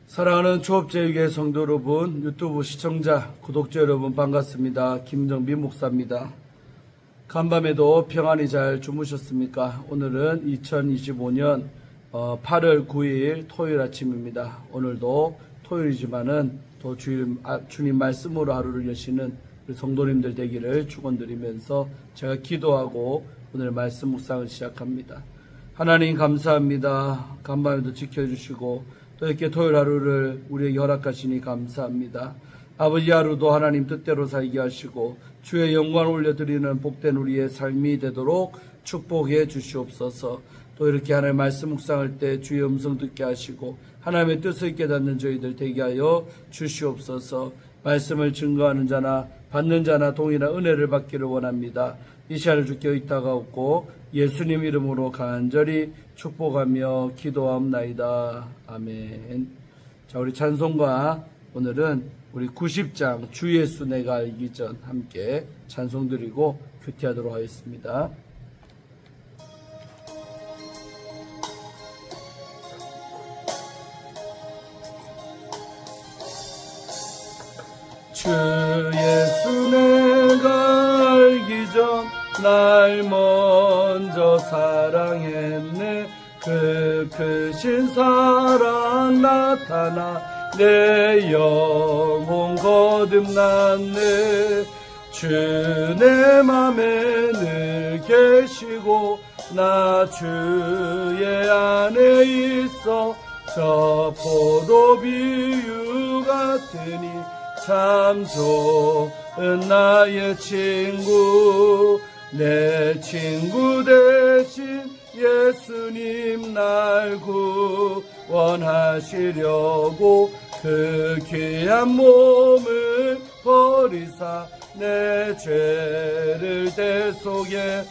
사랑하는 초업제육의 성도 여러분, 유튜브 시청자, 구독자 여러분 반갑습니다. 김정빈 목사입니다. 간밤에도 평안히 잘 주무셨습니까? 오늘은 2025년 8월 9일 토요일 아침입니다. 오늘도 토요일이지만은 또 주님 말씀으로 하루를 여시는 우리 성도님들 되기를 축원드리면서 제가 기도하고 오늘 말씀 묵상을 시작합니다. 하나님 감사합니다. 간밤에도 지켜주시고 또 이렇게 토요일 하루를 우리에게 허락하시니 감사합니다. 아버지 하루도 하나님 뜻대로 살게 하시고 주의 영광을 올려드리는 복된 우리의 삶이 되도록 축복해 주시옵소서. 또 이렇게 하나님의 말씀 묵상할 때 주의 음성 듣게 하시고 하나님의 뜻을 깨닫는 저희들 되게 하여 주시옵소서. 말씀을 증거하는 자나 받는 자나 동일한 은혜를 받기를 원합니다. 이 시간을 주께 의탁하옵고 예수님 이름으로 간절히 축복하며 기도하옵나이다. 아멘. 자, 우리 찬송가 오늘은 우리 90장 주 예수 내가 알기 전 함께 찬송 드리고 큐티하도록 하겠습니다. 주 예수 내가 알기 전 날 먼저 사랑했네. 그 크신 사랑 나타나 내 영혼 거듭났네. 주 내 맘에 늘 계시고 나 주의 안에 있어 저 포도 비유 같으니 참 좋은 나의 친구. 내 친구 대신 예수님 날 구원하시려고 그 귀한 몸을 버리사 내 죄를 대속했네.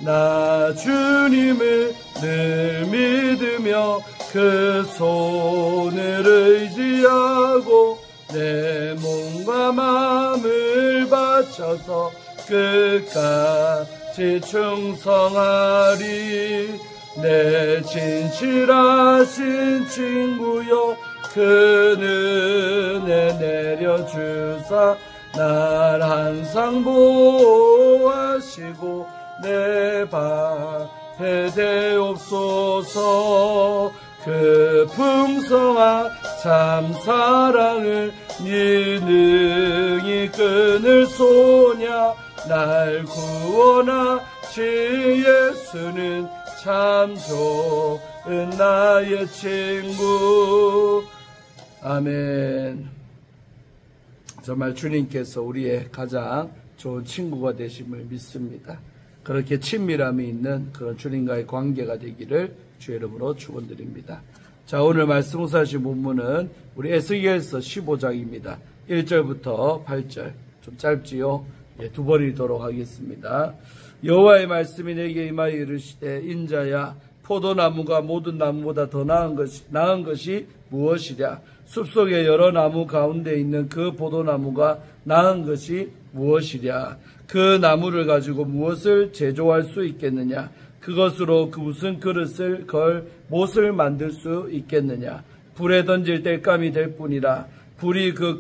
나 주님을 늘 믿으며 그 손을 의지하고 내 몸과 마음을 바쳐서 끝까지 충성하리. 내 진실하신 친구여 그 은혜 내려주사 날 항상 보호하시고 내 방패 되옵소서. 그 풍성한 참 사랑을 네 능히 끊을 소냐. 날 구원하신 예수는 참 좋은 나의 친구. 아멘. 정말 주님께서 우리의 가장 좋은 친구가 되심을 믿습니다. 그렇게 친밀함이 있는 그런 주님과의 관계가 되기를 주의 이름으로 축원드립니다. 자, 오늘 말씀 묵상하신 본문은 우리 에스겔서 15장입니다. 1절부터 8절. 좀 짧지요? 두 번 읽도록 하겠습니다. 여호와의 말씀이 내게 임하여 이르시되 인자야 포도나무가 모든 나무보다 더 나은 것이 무엇이랴. 숲속의 여러 나무 가운데 있는 그 포도나무가 나은 것이 무엇이랴. 그 나무를 가지고 무엇을 제조할 수 있겠느냐. 그것으로 그 무슨 그릇을 못을 만들 수 있겠느냐. 불에 던질 땔감이 될 뿐이라. 불이 그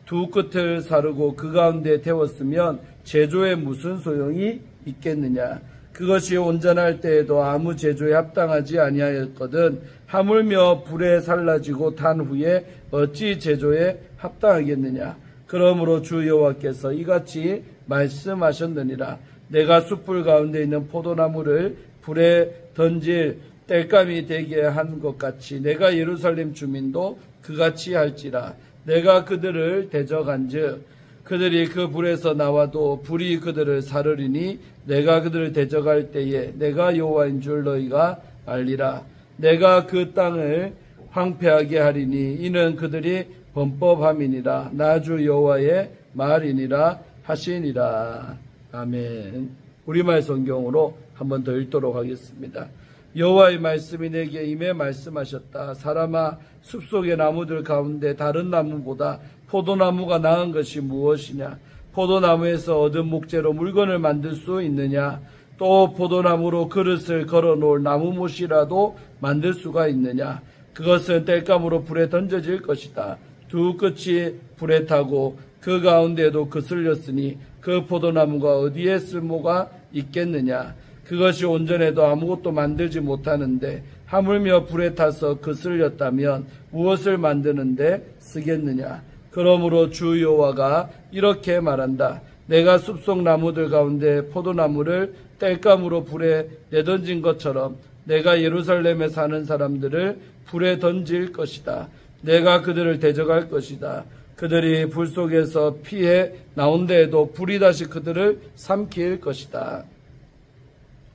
두 끝을 사르고 그 가운데 태웠으면 제조에 무슨 소용이 있겠느냐. 그것이 온전할 때에도 아무 제조에 합당하지 아니하였거든 하물며 불에 살라지고 탄 후에 어찌 제조에 합당하겠느냐. 그러므로 주 여호와께서 이같이 말씀하셨느니라. 내가 숯불 가운데 있는 포도나무를 불에 던질 땔감이 되게 한 것 같이 내가 예루살렘 주민도 그같이 할지라. 내가 그들을 대적한즉 그들이 그 불에서 나와도 불이 그들을 사르리니 내가 그들을 대적할 때에 내가 여호와인 줄 너희가 알리라. 내가 그 땅을 황폐하게 하리니 이는 그들이 범법함이니라. 나 주 여호와의 말이니라 하시니라. 아멘. 우리말 성경으로 한 번 더 읽도록 하겠습니다. 여호와의 말씀이 내게 임해 말씀하셨다. 사람아, 숲속의 나무들 가운데 다른 나무보다 포도나무가 나은 것이 무엇이냐. 포도나무에서 얻은 목재로 물건을 만들 수 있느냐. 또 포도나무로 그릇을 걸어놓을 나무못이라도 만들 수가 있느냐. 그것은 땔감으로 불에 던져질 것이다. 두 끝이 불에 타고 그 가운데에도 거슬렸으니 그 포도나무가 어디에 쓸모가 있겠느냐. 그것이 온전해도 아무것도 만들지 못하는데 하물며 불에 타서 거슬렸다면 무엇을 만드는데 쓰겠느냐. 그러므로 주 여호와가 이렇게 말한다. 내가 숲속 나무들 가운데 포도나무를 땔감으로 불에 내던진 것처럼 내가 예루살렘에 사는 사람들을 불에 던질 것이다. 내가 그들을 대적할 것이다. 그들이 불 속에서 피해 나온 데에도 불이 다시 그들을 삼킬 것이다.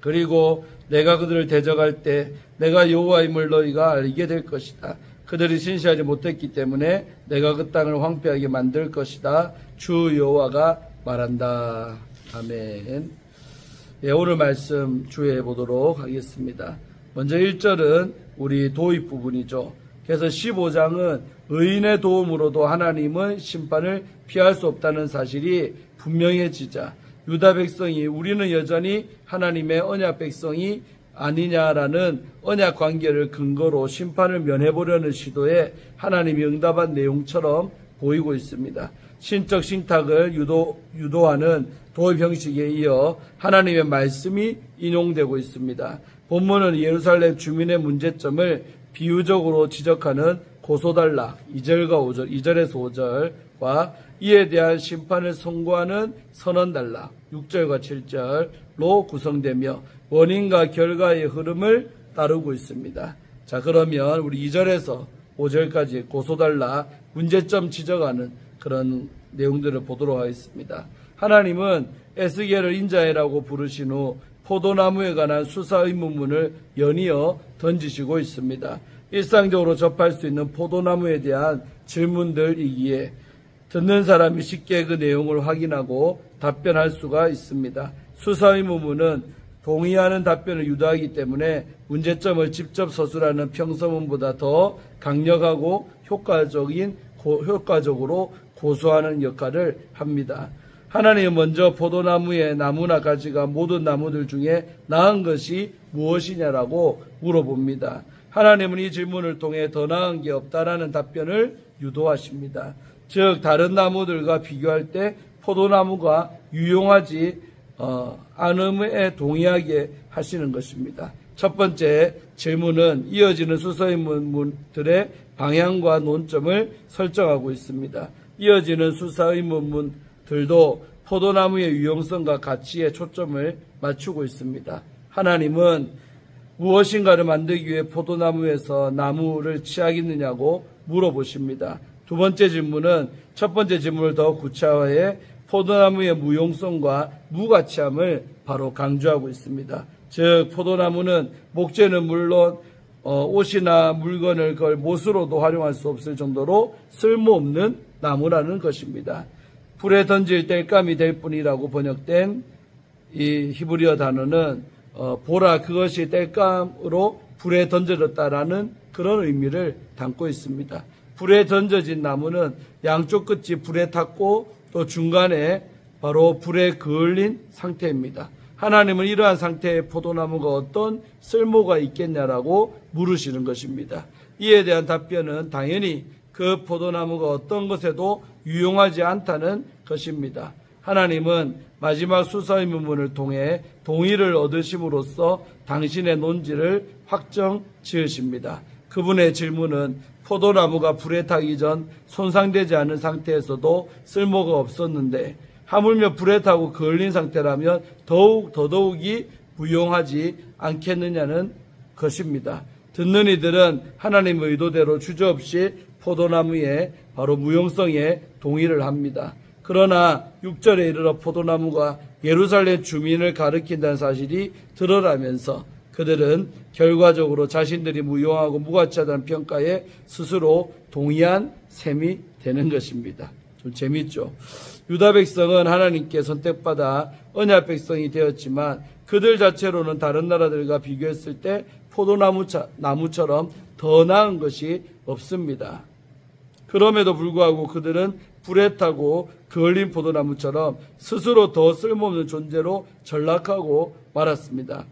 그리고 내가 그들을 대적할 때 내가 여호와임을 너희가 알게 될 것이다. 그들이 신시하지 못했기 때문에 내가 그 땅을 황폐하게 만들 것이다. 주 여호와가 말한다. 아멘. 예, 오늘 말씀 주의해 보도록 하겠습니다. 먼저 1절은 우리 도입 부분이죠. 그래서 15장은 의인의 도움으로도 하나님은 심판을 피할 수 없다는 사실이 분명해지자 유다 백성이 우리는 여전히 하나님의 언약 백성이 아니냐라는 언약 관계를 근거로 심판을 면해보려는 시도에 하나님이 응답한 내용처럼 보이고 있습니다. 신적 신탁을 유도하는 도입 형식에 이어 하나님의 말씀이 인용되고 있습니다. 본문은 예루살렘 주민의 문제점을 비유적으로 지적하는 고소달락 2절에서 5절과 이에 대한 심판을 선고하는 선언달락 6절과 7절로 구성되며 원인과 결과의 흐름을 따르고 있습니다. 자, 그러면 우리 2절에서 5절까지 고소달락 문제점 지적하는 그런 내용들을 보도록 하겠습니다. 하나님은 에스겔을 인자해라고 부르신 후 포도나무에 관한 수사 의문문을 연이어 던지시고 있습니다. 일상적으로 접할 수 있는 포도나무에 대한 질문들이기에 듣는 사람이 쉽게 그 내용을 확인하고 답변할 수가 있습니다. 수사 의문문은 동의하는 답변을 유도하기 때문에 문제점을 직접 서술하는 평서문보다 더 강력하고 효과적으로 고소하는 역할을 합니다. 하나님은 먼저 포도나무의 나무나 가지가 모든 나무들 중에 나은 것이 무엇이냐라고 물어봅니다. 하나님은 이 질문을 통해 더 나은 게 없다라는 답변을 유도하십니다. 즉 다른 나무들과 비교할 때 포도나무가 유용하지 않음에 동의하게 하시는 것입니다. 첫 번째 질문은 이어지는 수사의문들의 방향과 논점을 설정하고 있습니다. 이어지는 수사의문들도 포도나무의 유용성과 가치에 초점을 맞추고 있습니다. 하나님은 무엇인가를 만들기 위해 포도나무에서 나무를 취하겠느냐고 물어보십니다. 두 번째 질문은 첫 번째 질문을 더 구체화해 포도나무의 무용성과 무가치함을 바로 강조하고 있습니다. 즉 포도나무는 목재는 물론 옷이나 물건을 걸 못으로도 활용할 수 없을 정도로 쓸모없는 나무라는 것입니다. 불에 던질 땔감이 될 뿐이라고 번역된 이 히브리어 단어는 보라 그것이 땔감으로 불에 던져졌다라는 그런 의미를 담고 있습니다. 불에 던져진 나무는 양쪽 끝이 불에 탔고 또 중간에 바로 불에 그을린 상태입니다. 하나님은 이러한 상태의 포도나무가 어떤 쓸모가 있겠냐라고 물으시는 것입니다. 이에 대한 답변은 당연히 그 포도나무가 어떤 것에도 유용하지 않다는 것입니다. 하나님은 마지막 수사의문문을 통해 동의를 얻으심으로써 당신의 논지를 확정 지으십니다. 그분의 질문은 포도나무가 불에 타기 전 손상되지 않은 상태에서도 쓸모가 없었는데 하물며 불에 타고 그을린 상태라면 더더욱이 무용하지 않겠느냐는 것입니다. 듣는 이들은 하나님의 의도대로 주저없이 포도나무의 바로 무용성에 동의를 합니다. 그러나 6절에 이르러 포도나무가 예루살렘 주민을 가리킨다는 사실이 드러나면서 그들은 결과적으로 자신들이 무용하고 무가치하다는 평가에 스스로 동의한 셈이 되는 것입니다. 좀 재밌죠? 유다 백성은 하나님께 선택받아 언약 백성이 되었지만 그들 자체로는 다른 나라들과 비교했을 때 포도나무처럼 더 나은 것이 없습니다. 그럼에도 불구하고 그들은 불에 타고 그을린 포도나무처럼 스스로 더 쓸모없는 존재로 전락하고 말았습니다.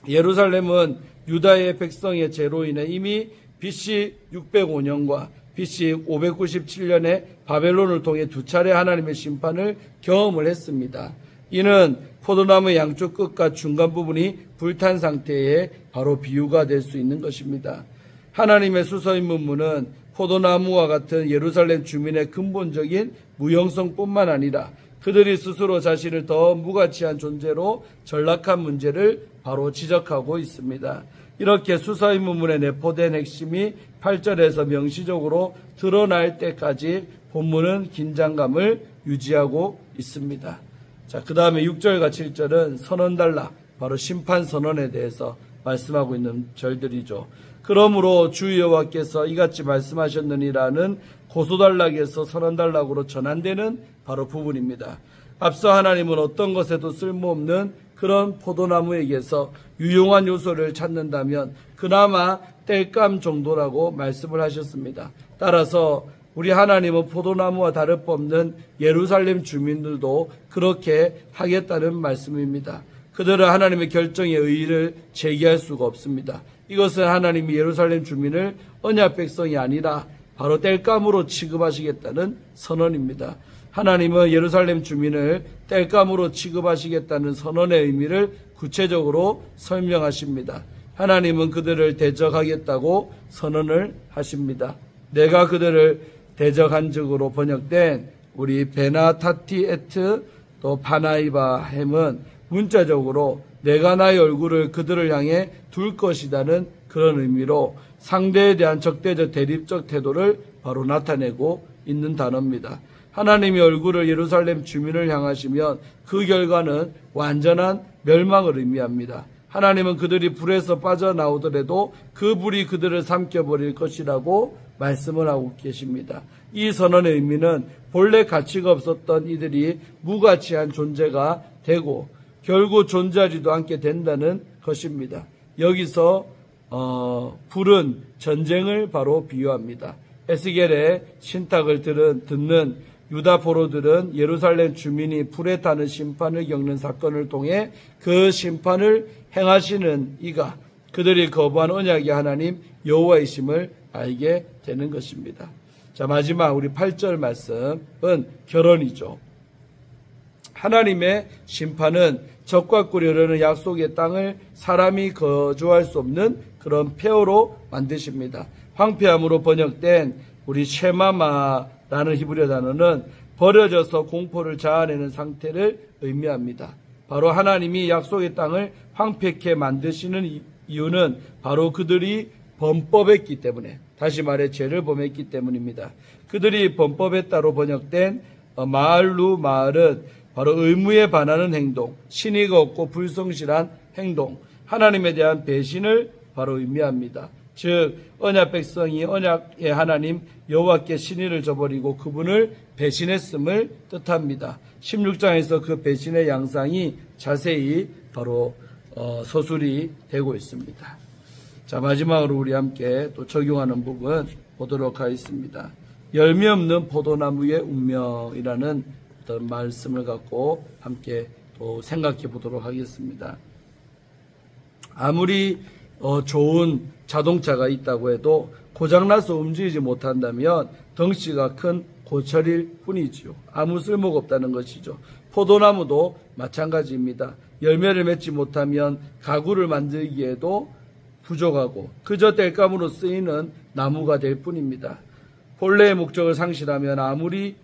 예루살렘은 유다의 백성의 죄로 인해 이미 BC 605년과 BC 597년에 바벨론을 통해 두 차례 하나님의 심판을 경험을 했습니다. 이는 포도나무의 양쪽 끝과 중간 부분이 불탄 상태에 바로 비유가 될 수 있는 것입니다. 하나님의 수서인 문문은 포도나무와 같은 예루살렘 주민의 근본적인 무용성뿐만 아니라 그들이 스스로 자신을 더 무가치한 존재로 전락한 문제를 바로 지적하고 있습니다. 이렇게 수서인 문문에 내포된 핵심이 8절에서 명시적으로 드러날 때까지 본문은 긴장감을 유지하고 있습니다. 자, 그 다음에 6절과 7절은 선언달라, 바로 심판 선언에 대해서 말씀하고 있는 절들이죠. 그러므로 주 여호와께서 이같이 말씀하셨느니라는 고소단락에서 선언단락으로 전환되는 바로 부분입니다. 앞서 하나님은 어떤 것에도 쓸모없는 그런 포도나무에게서 유용한 요소를 찾는다면 그나마 땔감 정도라고 말씀을 하셨습니다. 따라서 우리 하나님은 포도나무와 다를 바 없는 예루살렘 주민들도 그렇게 하겠다는 말씀입니다. 그들은 하나님의 결정에 의의를 제기할 수가 없습니다. 이것은 하나님이 예루살렘 주민을 언약 백성이 아니라 바로 땔감으로 취급하시겠다는 선언입니다. 하나님은 예루살렘 주민을 땔감으로 취급하시겠다는 선언의 의미를 구체적으로 설명하십니다. 하나님은 그들을 대적하겠다고 선언을 하십니다. 내가 그들을 대적한 적으로 번역된 우리 베나타티에트 또 바나이바 햄은 문자적으로 내가 나의 얼굴을 그들을 향해 둘 것이라는 그런 의미로 상대에 대한 적대적 대립적 태도를 바로 나타내고 있는 단어입니다. 하나님이 얼굴을 예루살렘 주민을 향하시면 그 결과는 완전한 멸망을 의미합니다. 하나님은 그들이 불에서 빠져나오더라도 그 불이 그들을 삼켜버릴 것이라고 말씀을 하고 계십니다. 이 선언의 의미는 본래 가치가 없었던 이들이 무가치한 존재가 되고 결국 존재하지도 않게 된다는 것입니다. 여기서 불은 전쟁을 바로 비유합니다. 에스겔의 신탁을 듣는 유다 포로들은 예루살렘 주민이 불에 타는 심판을 겪는 사건을 통해 그 심판을 행하시는 이가 그들이 거부한 언약의 하나님 여호와이심을 알게 되는 것입니다. 자, 마지막 우리 8절 말씀은 결론이죠. 하나님의 심판은 적과 꿀이려는 약속의 땅을 사람이 거주할 수 없는 그런 폐허로 만드십니다. 황폐함으로 번역된 우리 쉐마마라는 히브리어 단어는 버려져서 공포를 자아내는 상태를 의미합니다. 바로 하나님이 약속의 땅을 황폐케 만드시는 이유는 바로 그들이 범법했기 때문에, 다시 말해 죄를 범했기 때문입니다. 그들이 범법했다로 번역된 마알루 마을은 바로 의무에 반하는 행동, 신의가 없고 불성실한 행동, 하나님에 대한 배신을 바로 의미합니다. 즉 언약 백성이 언약의 하나님 여호와께 신의를 저버리고 그분을 배신했음을 뜻합니다. 16장에서 그 배신의 양상이 자세히 바로 서술이 되고 있습니다. 자, 마지막으로 우리 함께 또 적용하는 부분 보도록 하겠습니다. 열매 없는 포도나무의 운명이라는 어떤 말씀을 갖고 함께 또 생각해 보도록 하겠습니다. 아무리 좋은 자동차가 있다고 해도 고장나서 움직이지 못한다면 덩치가 큰 고철일 뿐이지요. 아무 쓸모가 없다는 것이죠. 포도나무도 마찬가지입니다. 열매를 맺지 못하면 가구를 만들기에도 부족하고 그저 땔감으로 쓰이는 나무가 될 뿐입니다. 본래의 목적을 상실하면 아무리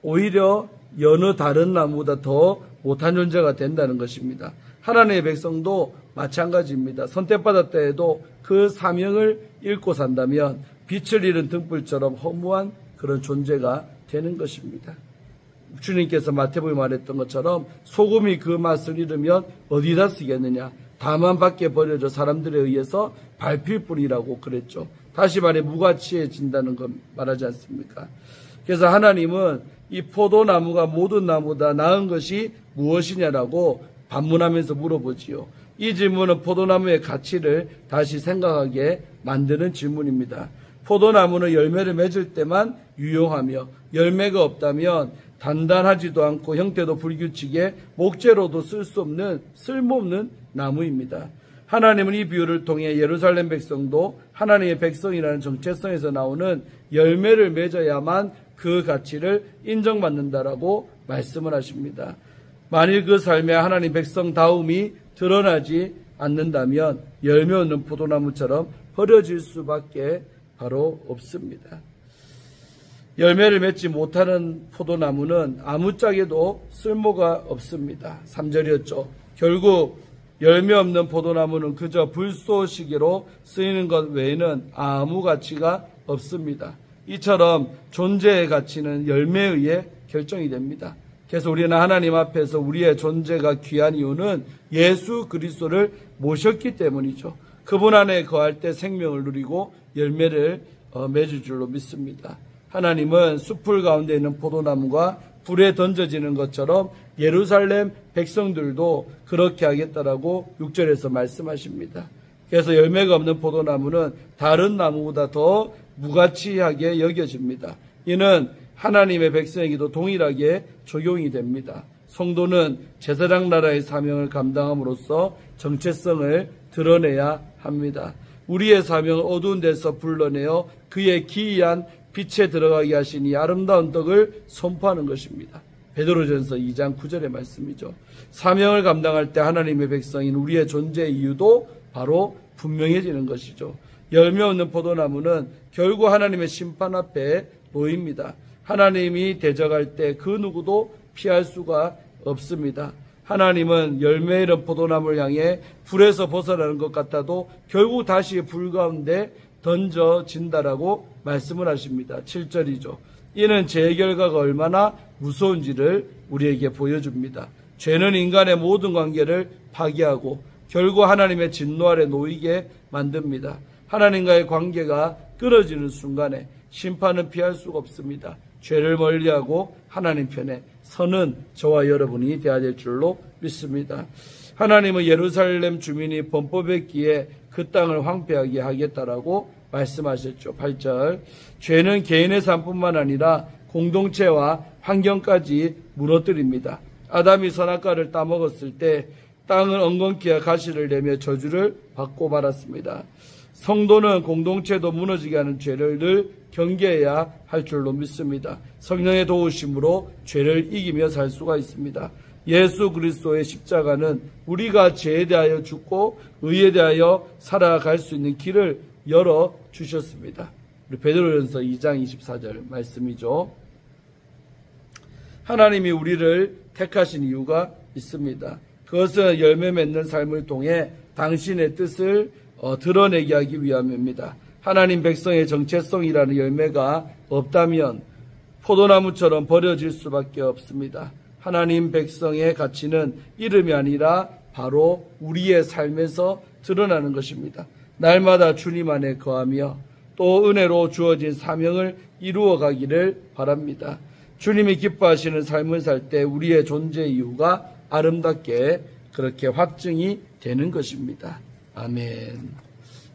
오히려 여느 다른 나무보다 더 못한 존재가 된다는 것입니다. 하나님의 백성도 마찬가지입니다. 선택받았다 해도 그 사명을 잃고 산다면 빛을 잃은 등불처럼 허무한 그런 존재가 되는 것입니다. 주님께서 마태복음에 말했던 것처럼 소금이 그 맛을 잃으면 어디다 쓰겠느냐, 다만 밖에 버려져 사람들에 의해서 밟힐 뿐이라고 그랬죠. 다시 말해 무가치해진다는 것 말하지 않습니까? 그래서 하나님은 이 포도나무가 모든 나무보다 나은 것이 무엇이냐라고 반문하면서 물어보지요. 이 질문은 포도나무의 가치를 다시 생각하게 만드는 질문입니다. 포도나무는 열매를 맺을 때만 유용하며 열매가 없다면 단단하지도 않고 형태도 불규칙에 목재로도 쓸 수 없는 쓸모없는 나무입니다. 하나님은 이 비유를 통해 예루살렘 백성도 하나님의 백성이라는 정체성에서 나오는 열매를 맺어야만 그 가치를 인정받는다라고 말씀을 하십니다. 만일 그 삶에 하나님 백성다움이 드러나지 않는다면 열매 없는 포도나무처럼 버려질 수밖에 바로 없습니다. 열매를 맺지 못하는 포도나무는 아무짝에도 쓸모가 없습니다. 3절이었죠. 결국 열매 없는 포도나무는 그저 불쏘시개로 쓰이는 것 외에는 아무 가치가 없습니다. 이처럼 존재의 가치는 열매에 의해 결정이 됩니다. 그래서 우리는 하나님 앞에서 우리의 존재가 귀한 이유는 예수 그리스도를 모셨기 때문이죠. 그분 안에 거할 때 생명을 누리고 열매를 맺을 줄로 믿습니다. 하나님은 숲풀 가운데 있는 포도나무가 불에 던져지는 것처럼 예루살렘 백성들도 그렇게 하겠다라고 6절에서 말씀하십니다. 그래서 열매가 없는 포도나무는 다른 나무보다 더 무가치하게 여겨집니다. 이는 하나님의 백성에게도 동일하게 적용이 됩니다. 성도는 제사장 나라의 사명을 감당함으로써 정체성을 드러내야 합니다. 우리의 사명은 어두운 데서 불러내어 그의 기이한 빛에 들어가게 하시니 아름다운 떡을 선포하는 것입니다. 베드로전서 2장 9절의 말씀이죠. 사명을 감당할 때 하나님의 백성인 우리의 존재의 이유도 바로 분명해지는 것이죠. 열매 없는 포도나무는 결국 하나님의 심판 앞에 놓입니다. 하나님이 대적할 때 그 누구도 피할 수가 없습니다. 하나님은 열매 있는 포도나무를 향해 불에서 벗어나는 것 같아도 결국 다시 불 가운데 던져진다라고 말씀을 하십니다. 7절이죠. 이는 죄의 결과가 얼마나 무서운지를 우리에게 보여줍니다. 죄는 인간의 모든 관계를 파괴하고 결국 하나님의 진노 아래 놓이게 만듭니다. 하나님과의 관계가 끊어지는 순간에 심판은 피할 수가 없습니다. 죄를 멀리하고 하나님 편에 서는 저와 여러분이 되어야 될 줄로 믿습니다. 하나님은 예루살렘 주민이 범법했기에 그 땅을 황폐하게 하겠다라고 말씀하셨죠. 8절. 죄는 개인의 삶뿐만 아니라 공동체와 환경까지 무너뜨립니다. 아담이 선악과를 따먹었을 때 땅은 엉겅퀴와 가시를 내며 저주를 받고 말았습니다. 성도는 공동체도 무너지게 하는 죄를 늘 경계해야 할 줄로 믿습니다. 성령의 도우심으로 죄를 이기며 살 수가 있습니다. 예수 그리스도의 십자가는 우리가 죄에 대하여 죽고 의에 대하여 살아갈 수 있는 길을 열어주셨습니다. 우리 베드로전서 2장 24절 말씀이죠. 하나님이 우리를 택하신 이유가 있습니다. 그것은 열매 맺는 삶을 통해 당신의 뜻을 드러내게 하기 위함입니다. 하나님 백성의 정체성이라는 열매가 없다면 포도나무처럼 버려질 수밖에 없습니다. 하나님 백성의 가치는 이름이 아니라 바로 우리의 삶에서 드러나는 것입니다. 날마다 주님 안에 거하며 또 은혜로 주어진 사명을 이루어 가기를 바랍니다. 주님이 기뻐하시는 삶을 살 때 우리의 존재 이유가 아름답게 그렇게 확증이 되는 것입니다. 아멘.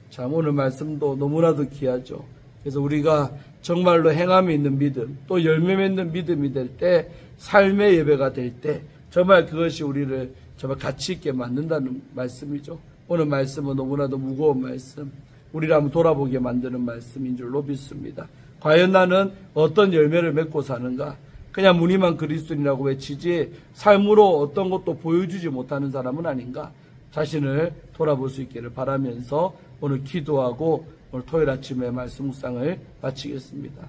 자, 오늘 말씀도 너무나도 귀하죠. 그래서 우리가 정말로 행함이 있는 믿음, 또 열매 맺는 믿음이 될 때, 삶의 예배가 될 때, 정말 그것이 우리를 정말 가치 있게 만든다는 말씀이죠. 오늘 말씀은 너무나도 무거운 말씀, 우리를 한번 돌아보게 만드는 말씀인 줄로 믿습니다. 과연 나는 어떤 열매를 맺고 사는가? 그냥 무늬만 그리스도인이라고 외치지 삶으로 어떤 것도 보여주지 못하는 사람은 아닌가? 자신을 돌아볼 수 있기를 바라면서 오늘 기도하고 오늘 토요일 아침에 말씀 묵상을 마치겠습니다.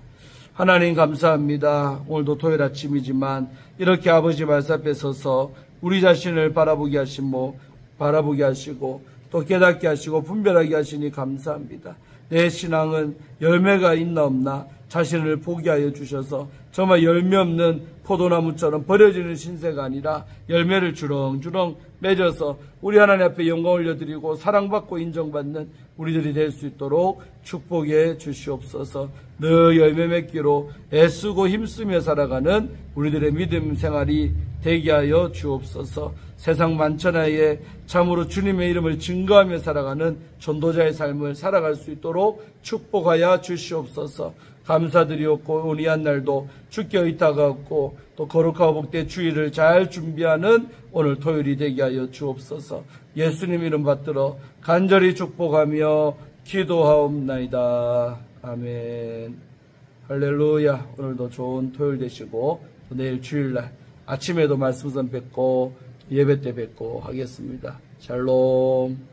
하나님 감사합니다. 오늘도 토요일 아침이지만 이렇게 아버지 말씀 앞에 서서 우리 자신을 바라보게 하시고 또 깨닫게 하시고 분별하게 하시니 감사합니다. 내 신앙은 열매가 있나 없나 자신을 보게 하여 주셔서 정말 열매 없는 포도나무처럼 버려지는 신세가 아니라 열매를 주렁주렁 맺어서 우리 하나님 앞에 영광 올려드리고 사랑받고 인정받는 우리들이 될 수 있도록 축복해 주시옵소서. 늘 열매 맺기로 애쓰고 힘쓰며 살아가는 우리들의 믿음 생활이 되게 하여 주옵소서. 세상 만천하에 참으로 주님의 이름을 증거하며 살아가는 전도자의 삶을 살아갈 수 있도록 축복하여 주시옵소서. 감사드리옵고 오늘 한 날도 주께 의탁하옵고 또 거룩하고 복된 주일을 잘 준비하는 오늘 토요일이 되게 하여 주옵소서. 예수님 이름 받들어 간절히 축복하며 기도하옵나이다. 아멘. 할렐루야. 오늘도 좋은 토요일 되시고 내일 주일날 아침에도 말씀선 뵙고 예배 때 뵙고 하겠습니다. 샬롬.